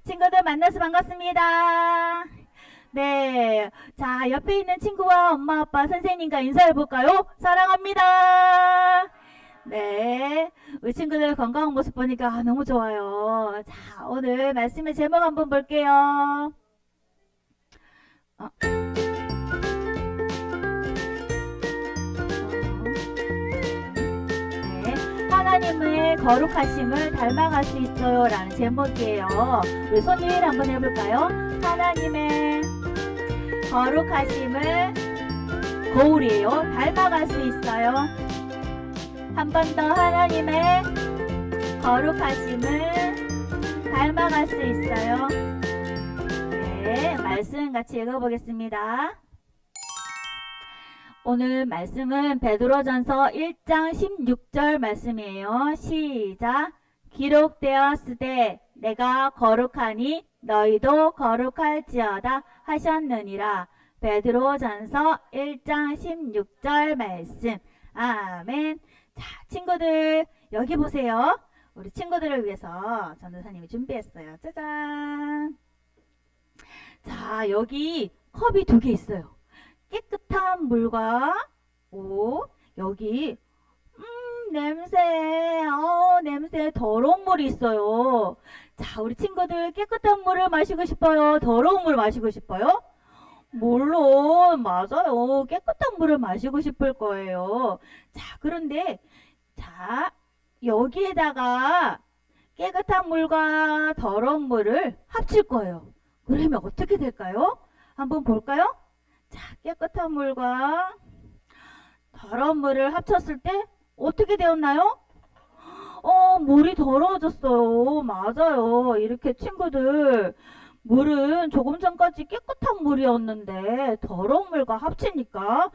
친구들 만나서 반갑습니다. 네. 자, 옆에 있는 친구와 엄마, 아빠, 선생님과 인사해 볼까요? 사랑합니다. 네. 우리 친구들 건강한 모습 보니까 너무 좋아요. 자, 오늘 말씀의 제목 한번 볼게요. 어. 하나님의 거룩하심을 닮아갈 수 있어요 라는 제목이에요. 우리 손 위를 한번 해볼까요? 하나님의 거룩하심을 거울이에요. 닮아갈 수 있어요. 한 번 더 하나님의 거룩하심을 닮아갈 수 있어요. 네, 말씀 같이 읽어보겠습니다. 오늘 말씀은 베드로전서 1장 16절 말씀이에요. 시작. 기록되었으되 내가 거룩하니 너희도 거룩할지어다 하셨느니라. 베드로전서 1장 16절 말씀. 아멘. 자, 친구들 여기 보세요. 우리 친구들을 위해서 전도사님이 준비했어요. 짜잔. 자, 여기 컵이 2개 있어요. 깨끗한 물과 여기 냄새 더러운 물이 있어요. 자, 우리 친구들 깨끗한 물을 마시고 싶어요? 더러운 물을 마시고 싶어요? 물론 맞아요. 깨끗한 물을 마시고 싶을 거예요. 자, 그런데 자, 여기에다가 깨끗한 물과 더러운 물을 합칠 거예요. 그러면 어떻게 될까요? 한번 볼까요? 자, 깨끗한 물과 더러운 물을 합쳤을 때 어떻게 되었나요? 물이 더러워졌어요. 맞아요. 이렇게 친구들, 물은 조금 전까지 깨끗한 물이었는데 더러운 물과 합치니까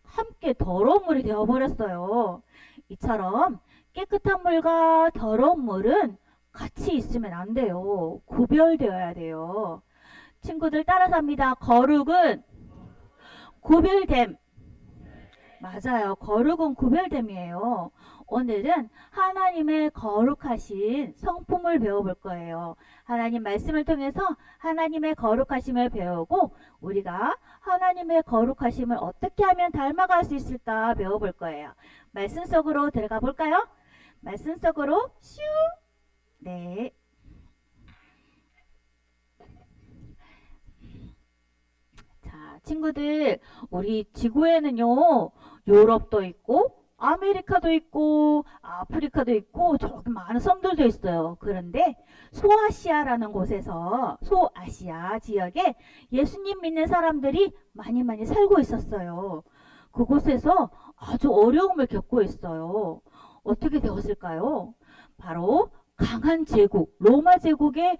함께 더러운 물이 되어버렸어요. 이처럼 깨끗한 물과 더러운 물은 같이 있으면 안 돼요. 구별되어야 돼요. 친구들 따라서 합니다. 거룩은 구별됨. 맞아요. 거룩은 구별됨이에요. 오늘은 하나님의 거룩하신 성품을 배워볼 거예요. 하나님 말씀을 통해서 하나님의 거룩하심을 배우고 우리가 하나님의 거룩하심을 어떻게 하면 닮아갈 수 있을까 배워볼 거예요. 말씀 속으로 들어가 볼까요? 말씀 속으로 슈. 네. 친구들, 우리 지구에는요, 유럽도 있고, 아메리카도 있고, 아프리카도 있고, 저렇게 많은 섬들도 있어요. 그런데 소아시아라는 곳에서, 소아시아 지역에 예수님 믿는 사람들이 많이 살고 있었어요. 그곳에서 아주 어려움을 겪고 있어요. 어떻게 되었을까요? 바로 강한 제국, 로마 제국의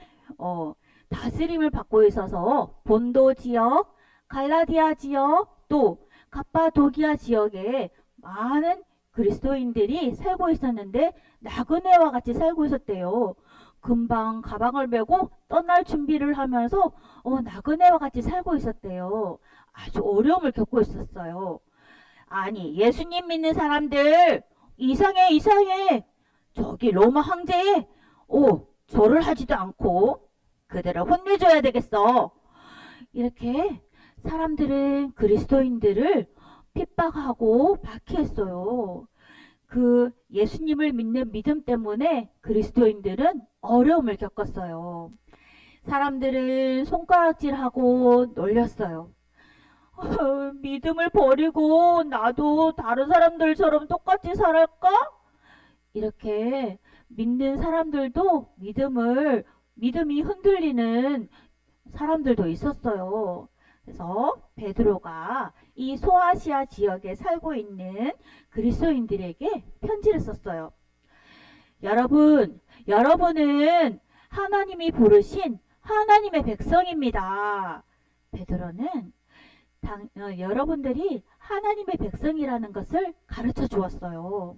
다스림을 받고 있어서 본도 지역, 갈라디아 지역, 또 갑바도기아 지역에 많은 그리스도인들이 살고 있었는데 나그네와 같이 살고 있었대요. 금방 가방을 메고 떠날 준비를 하면서 나그네와 같이 살고 있었대요. 아주 어려움을 겪고 있었어요. 아니, 예수님 믿는 사람들 이상해. 저기 로마 황제에 절을 하지도 않고 그들을 혼내줘야 되겠어. 이렇게 사람들은 그리스도인들을 핍박하고 박해했어요. 그 예수님을 믿는 믿음 때문에 그리스도인들은 어려움을 겪었어요. 사람들은 손가락질하고 놀렸어요. 믿음을 버리고 나도 다른 사람들처럼 똑같이 살았까? 이렇게 믿는 사람들도 믿음이 흔들리는 사람들도 있었어요. 그래서 베드로가 이 소아시아 지역에 살고 있는 그리스도인들에게 편지를 썼어요. 여러분은 하나님이 부르신 하나님의 백성입니다. 베드로는 여러분들이 하나님의 백성이라는 것을 가르쳐 주었어요.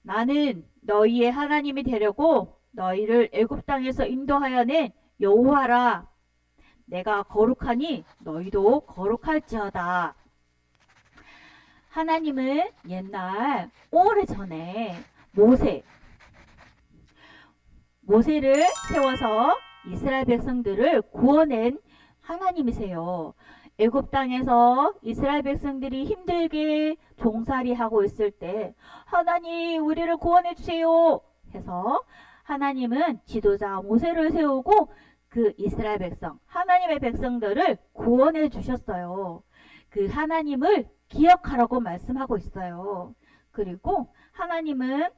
나는 너희의 하나님이 되려고 너희를 애굽 땅에서 인도하여 낸 여호와라. 내가 거룩하니 너희도 거룩할지어다. 하나님은 옛날 오래전에 모세를 세워서 이스라엘 백성들을 구원한 하나님이세요. 애굽 땅에서 이스라엘 백성들이 힘들게 종살이하고 있을 때 하나님 우리를 구원해 주세요 해서 하나님은 지도자 모세를 세우고 그 이스라엘 백성, 하나님의 백성들을 구원해 주셨어요. 그 하나님을 기억하라고 말씀하고 있어요. 그리고 하나님은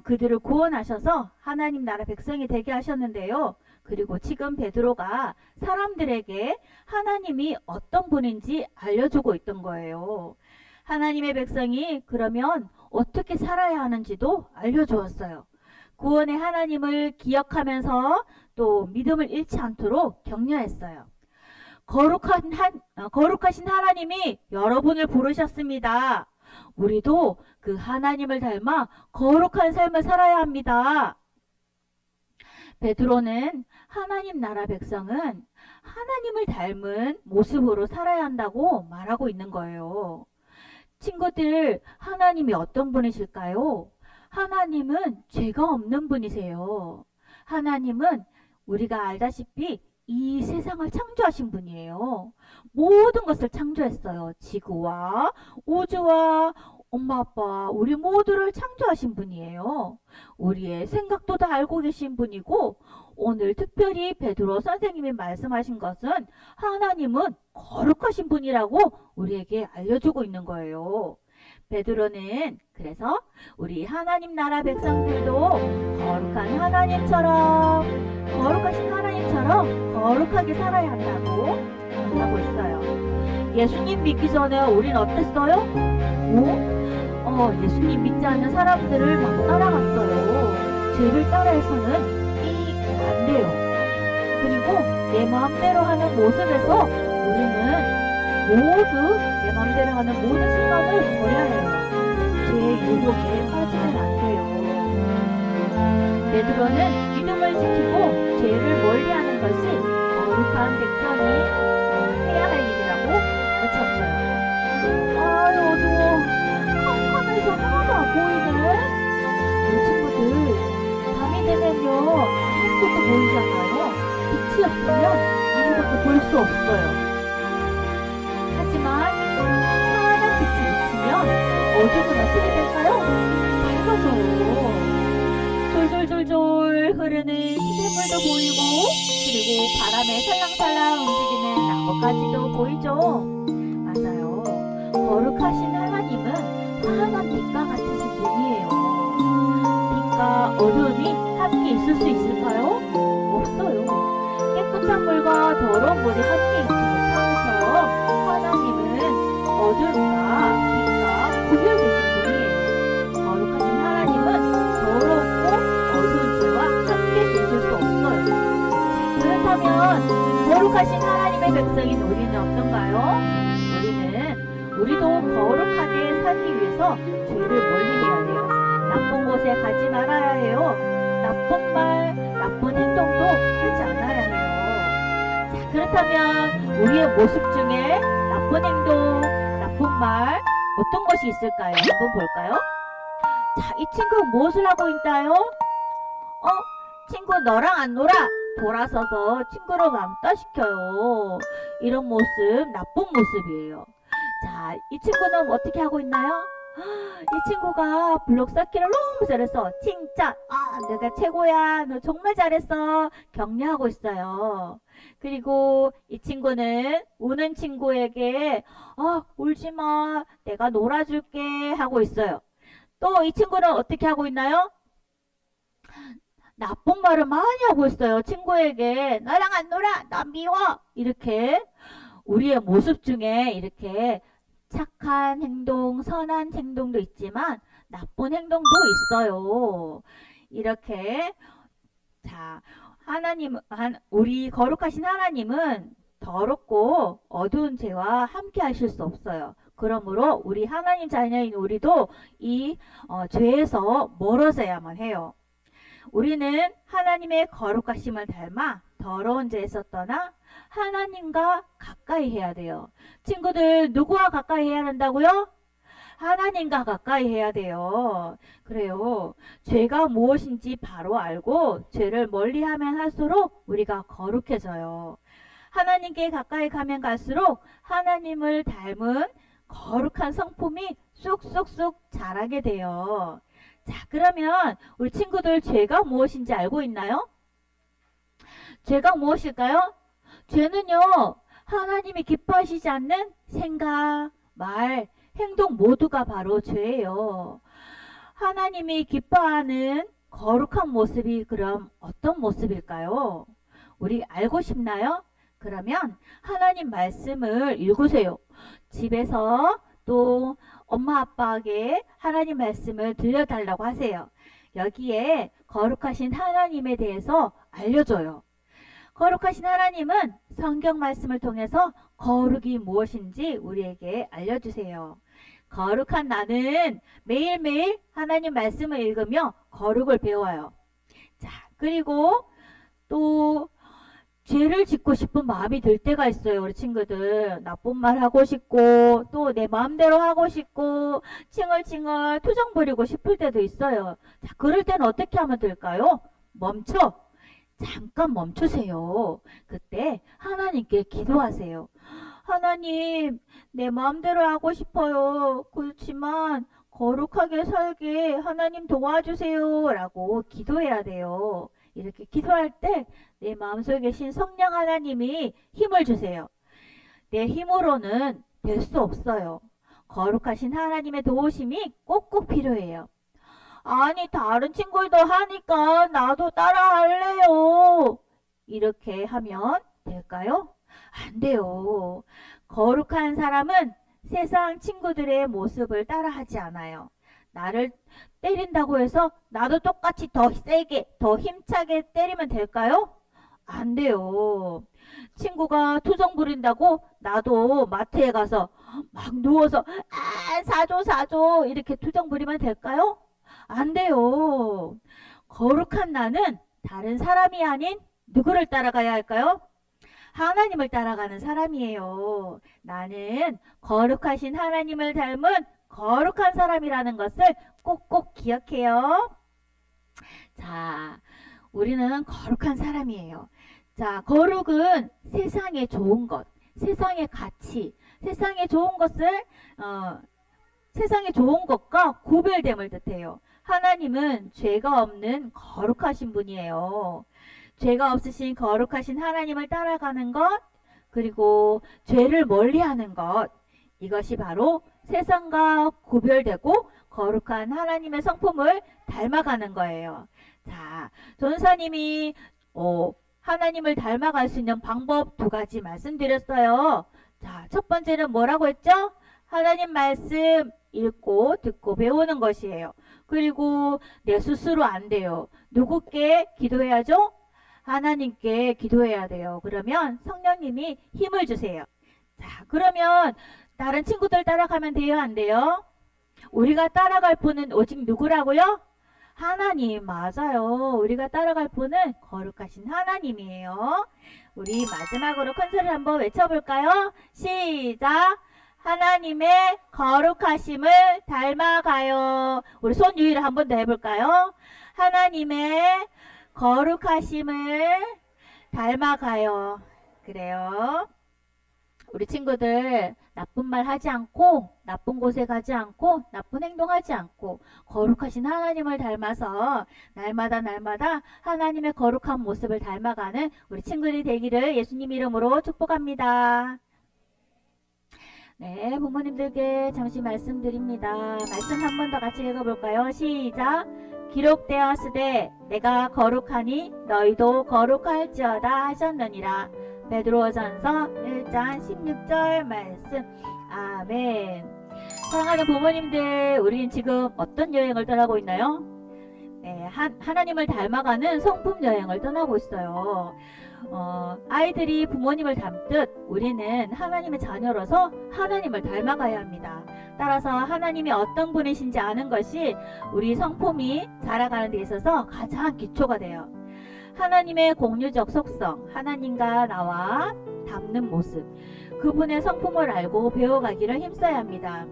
그들을 구원하셔서 하나님 나라 백성이 되게 하셨는데요. 그리고 지금 베드로가 사람들에게 하나님이 어떤 분인지 알려주고 있던 거예요. 하나님의 백성이 그러면 어떻게 살아야 하는지도 알려주었어요. 구원의 하나님을 기억하면서 또 믿음을 잃지 않도록 격려했어요. 거룩하신 하나님이 여러분을 부르셨습니다. 우리도 그 하나님을 닮아 거룩한 삶을 살아야 합니다. 베드로는 하나님 나라 백성은 하나님을 닮은 모습으로 살아야 한다고 말하고 있는 거예요. 친구들, 하나님이 어떤 분이실까요? 하나님은 죄가 없는 분이세요. 하나님은 우리가 알다시피 이 세상을 창조하신 분이에요. 모든 것을 창조했어요. 지구와 우주와 엄마 아빠 우리 모두를 창조하신 분이에요. 우리의 생각도 다 알고 계신 분이고 오늘 특별히 베드로 선생님이 말씀하신 것은 하나님은 거룩하신 분이라고 우리에게 알려주고 있는 거예요. 베드로는 그래서 우리 하나님 나라 백성들도 거룩한 하나님처럼 거룩하신 하나님처럼 거룩하게 살아야 한다고 하고 있어요. 예수님 믿기 전에 우린 어땠어요? 예수님 믿지 않는 사람들을 막 따라갔어요. 죄를 따라해서는 안 돼요. 그리고 내 마음대로 하는 모습에서 우리는 모두 내 마음대로 하는 모든 습관을 버려야 해요. 죄의 유혹에 빠지면 안 돼요. 베드로는 믿음을 지키고 죄를 멀리하는 것이 거룩한 백성이 해야 할 일이라고 외쳤어요. 어두워. 캄캄해서 하나도 안 보이네. 우리 친구들, 밤이 되면요 아무것도 보이지 않아요. 빛이 없으면 아무것도 볼 수 없어요. 하지만 하얀 빛이 비치면 어둠은 어떻게 될까요? 밝아져요. 졸졸졸졸 흐르는 시냇물도 보이고 그리고 바람에 살랑살랑 움직이는 나뭇가지도 보이죠? 맞아요. 거룩하신 하나님은 환한 빛과 같으신 분이에요. 빛과 어두움이 함께 있을 수 있을까요? 없어요. 깨끗한 물과 더러운 물이 함께 있지 못하는 것처럼 하나님은 어둠과 빛과 구별되신 분이에요. 거룩하신 하나님은 더럽고 어두운 죄와 함께 계실 수 없어요. 그렇다면 거룩하신 하나님의 백성인 우리는 어떤가요? 우리도 거룩하게 살기 위해서 죄를 멀리해야 돼요. 나쁜 곳에 가지 말아야 해요. 나쁜 말, 나쁜 행동도 하지 않아야 해요. 자, 그렇다면 우리의 모습 중에 나쁜 행동, 나쁜 말 어떤 것이 있을까요? 한번 볼까요? 자, 이 친구 무엇을 하고 있나요? 친구 너랑 안 놀아. 돌아서서 친구를 왕따시켜요. 이런 모습 나쁜 모습이에요. 자, 이 친구는 어떻게 하고 있나요? 이 친구가 블록 쌓기를 너무 잘했어. 칭찬. 내가 최고야. 너 정말 잘했어. 격려하고 있어요. 그리고 이 친구는 우는 친구에게 울지마. 내가 놀아줄게 하고 있어요. 또 이 친구는 어떻게 하고 있나요? 나쁜 말을 많이 하고 있어요. 친구에게 너랑 안 놀아. 나 미워. 이렇게 우리의 모습 중에 이렇게 착한 행동, 선한 행동도 있지만 나쁜 행동도 있어요. 이렇게 자, 우리 거룩하신 하나님은 더럽고 어두운 죄와 함께 하실 수 없어요. 그러므로 우리 하나님 자녀인 우리도 이 죄에서 멀어져야만 해요. 우리는 하나님의 거룩하심을 닮아 더러운 죄에서 떠나 하나님과 가까이 해야 돼요. 친구들, 누구와 가까이 해야 한다고요? 하나님과 가까이 해야 돼요. 그래요. 죄가 무엇인지 바로 알고 죄를 멀리하면 할수록 우리가 거룩해져요. 하나님께 가까이 가면 갈수록 하나님을 닮은 거룩한 성품이 쑥쑥쑥 자라게 돼요. 자, 그러면 우리 친구들 죄가 무엇인지 알고 있나요? 죄가 무엇일까요? 죄는요, 하나님이 기뻐하시지 않는 생각, 말, 행동 모두가 바로 죄예요. 하나님이 기뻐하는 거룩한 모습이 그럼 어떤 모습일까요? 우리 알고 싶나요? 그러면 하나님 말씀을 읽으세요. 집에서 또 엄마 아빠에게 하나님 말씀을 들려달라고 하세요. 여기에 거룩하신 하나님에 대해서 알려줘요. 거룩하신 하나님은 성경 말씀을 통해서 거룩이 무엇인지 우리에게 알려주세요. 거룩한 나는 매일매일 하나님 말씀을 읽으며 거룩을 배워요. 자, 그리고 또 죄를 짓고 싶은 마음이 들 때가 있어요. 우리 친구들 나쁜 말 하고 싶고 또 내 마음대로 하고 싶고 칭얼칭얼 투정 부리고 싶을 때도 있어요. 자, 그럴 때는 어떻게 하면 될까요? 잠깐 멈추세요. 그때 하나님께 기도하세요. 하나님, 내 마음대로 하고 싶어요. 그렇지만 거룩하게 살게 하나님 도와주세요. 라고 기도해야 돼요. 이렇게 기도할 때 내 마음속에 계신 성령 하나님이 힘을 주세요. 내 힘으로는 될 수 없어요. 거룩하신 하나님의 도우심이 꼭꼭 필요해요. 아니, 다른 친구들도 하니까 나도 따라 할래요. 이렇게 하면 될까요? 안 돼요. 거룩한 사람은 세상 친구들의 모습을 따라하지 않아요. 나를 때린다고 해서 나도 똑같이 더 세게, 더 힘차게 때리면 될까요? 안 돼요. 친구가 투정 부린다고 나도 마트에 가서 막 누워서 사줘 이렇게 투정 부리면 될까요? 안 돼요. 거룩한 나는 다른 사람이 아닌 누구를 따라가야 할까요? 하나님을 따라가는 사람이에요. 나는 거룩하신 하나님을 닮은 거룩한 사람이라는 것을 꼭꼭 기억해요. 자, 우리는 거룩한 사람이에요. 자, 거룩은 세상에 좋은 것, 세상의 가치, 세상에 좋은 것을 세상에 좋은 것과 구별됨을 뜻해요. 하나님은 죄가 없는 거룩하신 분이에요. 죄가 없으신 거룩하신 하나님을 따라가는 것, 그리고 죄를 멀리하는 것, 이것이 바로 세상과 구별되고 거룩한 하나님의 성품을 닮아가는 거예요. 자, 전사님이 하나님을 닮아갈 수 있는 방법 2가지 말씀드렸어요. 자, 첫 번째는 뭐라고 했죠? 하나님 말씀 읽고 듣고 배우는 것이에요. 그리고 내 스스로 안 돼요. 누구께 기도해야죠? 하나님께 기도해야 돼요. 그러면 성령님이 힘을 주세요. 자, 그러면 다른 친구들 따라가면 돼요? 안 돼요? 우리가 따라갈 분은 오직 누구라고요? 하나님. 맞아요. 우리가 따라갈 분은 거룩하신 하나님이에요. 우리 마지막으로 큰 소리를 한번 외쳐볼까요? 시작! 하나님의 거룩하심을 닮아가요. 우리 손 유희를 한 번 더 해볼까요? 하나님의 거룩하심을 닮아가요. 그래요. 우리 친구들 나쁜 말 하지 않고 나쁜 곳에 가지 않고 나쁜 행동하지 않고 거룩하신 하나님을 닮아서 날마다 하나님의 거룩한 모습을 닮아가는 우리 친구들이 되기를 예수님 이름으로 축복합니다. 네, 부모님들께 잠시 말씀드립니다. 말씀 한 번 더 같이 읽어볼까요? 시작! 기록되었으되 내가 거룩하니 너희도 거룩할지어다 하셨느니라. 베드로전서 1장 16절 말씀. 아멘. 사랑하는 부모님들, 우린 지금 어떤 여행을 떠나고 있나요? 네, 하나님을 닮아가는 성품 여행을 떠나고 있어요. 아이들이 부모님을 닮듯 우리는 하나님의 자녀로서 하나님을 닮아가야 합니다. 따라서 하나님이 어떤 분이신지 아는 것이 우리 성품이 자라가는 데 있어서 가장 기초가 돼요. 하나님의 공유적 속성, 하나님과 나와 닮는 모습, 그분의 성품을 알고 배워가기를 힘써야 합니다.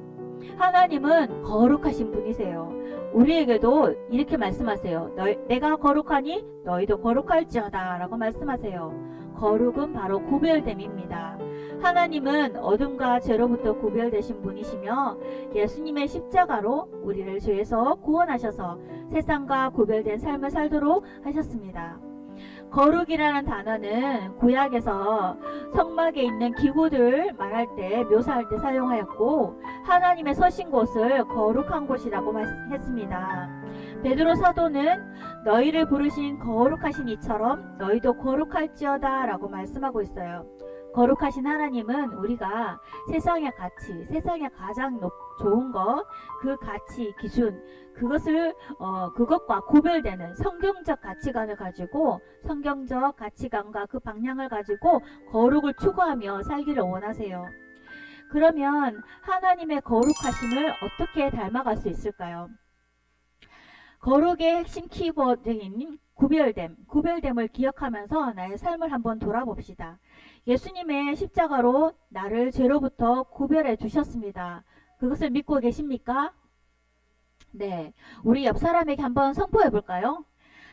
하나님은 거룩하신 분이세요. 우리에게도 이렇게 말씀하세요. 내가 거룩하니 너희도 거룩할지어다 라고 말씀하세요. 거룩은 바로 구별됨입니다. 하나님은 어둠과 죄로부터 구별되신 분이시며 예수님의 십자가로 우리를 죄에서 구원하셔서 세상과 구별된 삶을 살도록 하셨습니다. 거룩이라는 단어는 구약에서 성막에 있는 기구들 말할 때 묘사할 때 사용하였고 하나님의 서신 곳을 거룩한 곳이라고 했습니다. 베드로 사도는 너희를 부르신 거룩하신 이처럼 너희도 거룩할지어다 라고 말씀하고 있어요. 거룩하신 하나님은 우리가 세상의 가치, 세상의 가장 좋은 것, 그 가치, 기준, 그것과 구별되는 성경적 가치관을 가지고 성경적 가치관과 그 방향을 가지고 거룩을 추구하며 살기를 원하세요. 그러면 하나님의 거룩하심을 어떻게 닮아갈 수 있을까요? 거룩의 핵심 키워드인 구별됨을 기억하면서 나의 삶을 한번 돌아봅시다. 예수님의 십자가로 나를 죄로부터 구별해 주셨습니다. 그것을 믿고 계십니까? 네, 우리 옆 사람에게 한번 선포해 볼까요?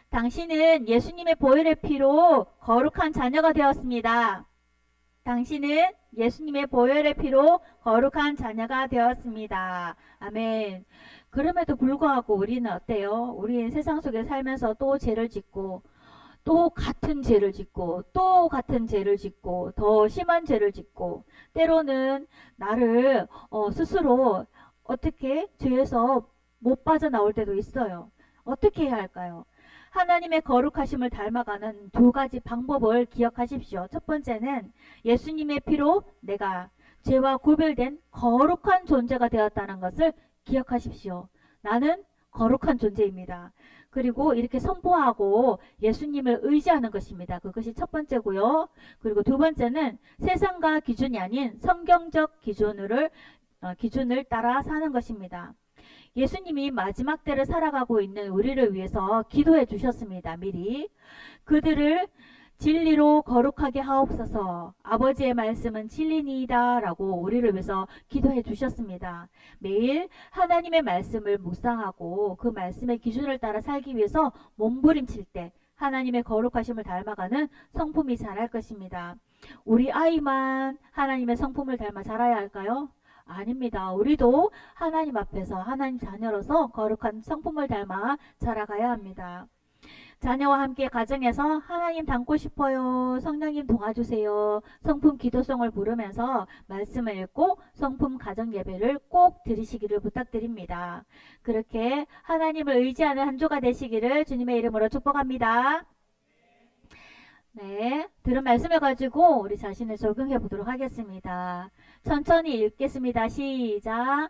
당신은 예수님의 보혈의 피로 거룩한 자녀가 되었습니다. 당신은 예수님의 보혈의 피로 거룩한 자녀가 되었습니다. 아멘. 그럼에도 불구하고 우리는 어때요? 우리는 세상 속에 살면서 또 죄를 짓고 또 같은 죄를 짓고 또 같은 죄를 짓고 더 심한 죄를 짓고 때로는 나를 스스로 어떻게 죄에서 못 빠져나올 때도 있어요. 어떻게 해야 할까요? 하나님의 거룩하심을 닮아가는 두 가지 방법을 기억하십시오. 첫 번째는 예수님의 피로 내가 죄와 구별된 거룩한 존재가 되었다는 것을 기억하십시오. 나는 거룩한 존재입니다. 그리고 이렇게 선포하고 예수님을 의지하는 것입니다. 그것이 첫 번째고요. 그리고 두 번째는 세상과 기준이 아닌 성경적 기준을 따라 사는 것입니다. 예수님이 마지막 때를 살아가고 있는 우리를 위해서 기도해 주셨습니다. 미리. 그들을 진리로 거룩하게 하옵소서. 아버지의 말씀은 진리니이다 라고 우리를 위해서 기도해 주셨습니다. 매일 하나님의 말씀을 묵상하고 그 말씀의 기준을 따라 살기 위해서 몸부림칠 때 하나님의 거룩하심을 닮아가는 성품이 자랄 것입니다. 우리 아이만 하나님의 성품을 닮아 자라야 할까요? 아닙니다. 우리도 하나님 앞에서 하나님 자녀로서 거룩한 성품을 닮아 자라가야 합니다. 자녀와 함께 가정에서 하나님 닮고 싶어요. 성령님 도와주세요. 성품 기도송을 부르면서 말씀을 읽고 성품 가정 예배를 꼭 드리시기를 부탁드립니다. 그렇게 하나님을 의지하는 한 주가 되시기를 주님의 이름으로 축복합니다. 네, 들은 말씀을 가지고 우리 자신을 적용해 보도록 하겠습니다. 천천히 읽겠습니다. 시작.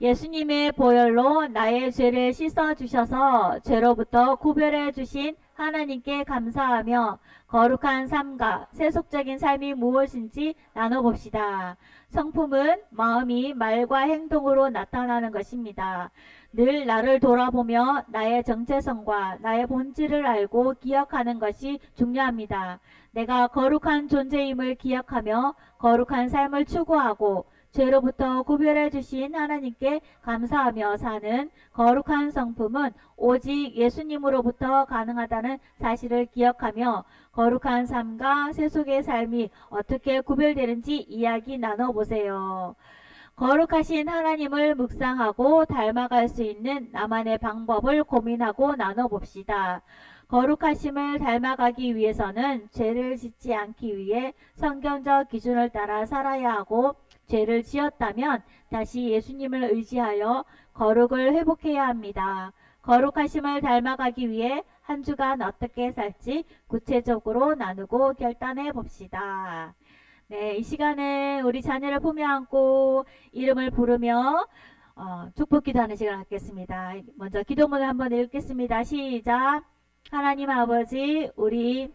예수님의 보혈로 나의 죄를 씻어주셔서 죄로부터 구별해 주신 하나님께 감사하며 거룩한 삶과 세속적인 삶이 무엇인지 나눠봅시다. 성품은 마음이 말과 행동으로 나타나는 것입니다. 늘 나를 돌아보며 나의 정체성과 나의 본질을 알고 기억하는 것이 중요합니다. 내가 거룩한 존재임을 기억하며 거룩한 삶을 추구하고 죄로부터 구별해 주신 하나님께 감사하며 사는 거룩한 성품은 오직 예수님으로부터 가능하다는 사실을 기억하며 거룩한 삶과 세속의 삶이 어떻게 구별되는지 이야기 나눠보세요. 거룩하신 하나님을 묵상하고 닮아갈 수 있는 나만의 방법을 고민하고 나눠봅시다. 거룩하심을 닮아가기 위해서는 죄를 짓지 않기 위해 성경적 기준을 따라 살아야 하고 죄를 지었다면 다시 예수님을 의지하여 거룩을 회복해야 합니다. 거룩하심을 닮아가기 위해 한 주간 어떻게 살지 구체적으로 나누고 결단해 봅시다. 네, 이 시간에 우리 자녀를 품에 안고 이름을 부르며 축복 기도하는 시간을 갖겠습니다. 먼저 기도문을 한번 읽겠습니다. 시작. 하나님 아버지, 우리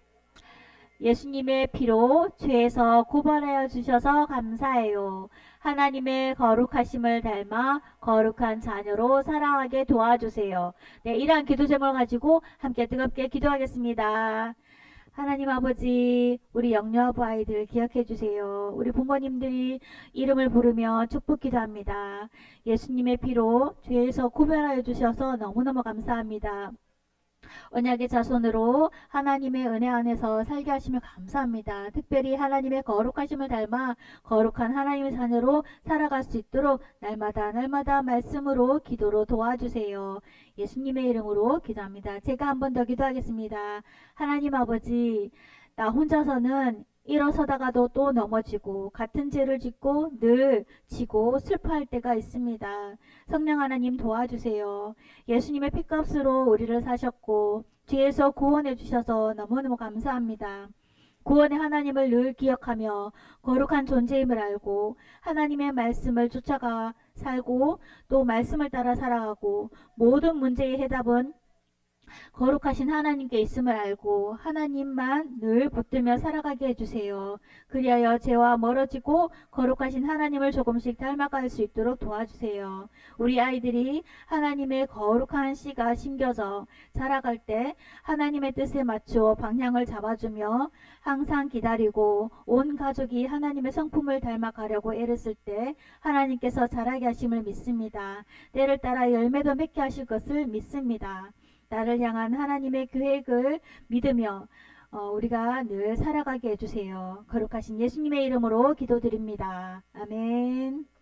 예수님의 피로 죄에서 구원하여 주셔서 감사해요. 하나님의 거룩하심을 닮아 거룩한 자녀로 살아가게 도와주세요. 네, 이러한 기도 제목을 가지고 함께 뜨겁게 기도하겠습니다. 하나님 아버지, 우리 영유아부 아이들 기억해 주세요. 우리 부모님들이 이름을 부르며 축복 기도합니다. 예수님의 피로 죄에서 구별하여 주셔서 너무너무 감사합니다. 언약의 자손으로 하나님의 은혜 안에서 살게 하시며 감사합니다. 특별히 하나님의 거룩하심을 닮아 거룩한 하나님의 자녀로 살아갈 수 있도록 날마다 말씀으로 기도로 도와주세요. 예수님의 이름으로 기도합니다. 제가 한 번 더 기도하겠습니다. 하나님 아버지, 나 혼자서는 일어서다가도 또 넘어지고 같은 죄를 짓고 늘 지고 슬퍼할 때가 있습니다. 성령 하나님 도와주세요. 예수님의 피값으로 우리를 사셨고 죄에서 구원해 주셔서 너무너무 감사합니다. 구원의 하나님을 늘 기억하며 거룩한 존재임을 알고 하나님의 말씀을 쫓아가 살고 또 말씀을 따라 살아가고 모든 문제의 해답은 거룩하신 하나님께 있음을 알고 하나님만 늘 붙들며 살아가게 해주세요. 그리하여 죄와 멀어지고 거룩하신 하나님을 조금씩 닮아갈 수 있도록 도와주세요. 우리 아이들이 하나님의 거룩한 씨가 심겨져 자라갈 때 하나님의 뜻에 맞추어 방향을 잡아주며 항상 기다리고 온 가족이 하나님의 성품을 닮아가려고 애를 쓸 때 하나님께서 자라게 하심을 믿습니다. 때를 따라 열매도 맺게 하실 것을 믿습니다. 나를 향한 하나님의 계획을 믿으며 우리가 늘 살아가게 해주세요. 거룩하신 예수님의 이름으로 기도드립니다. 아멘.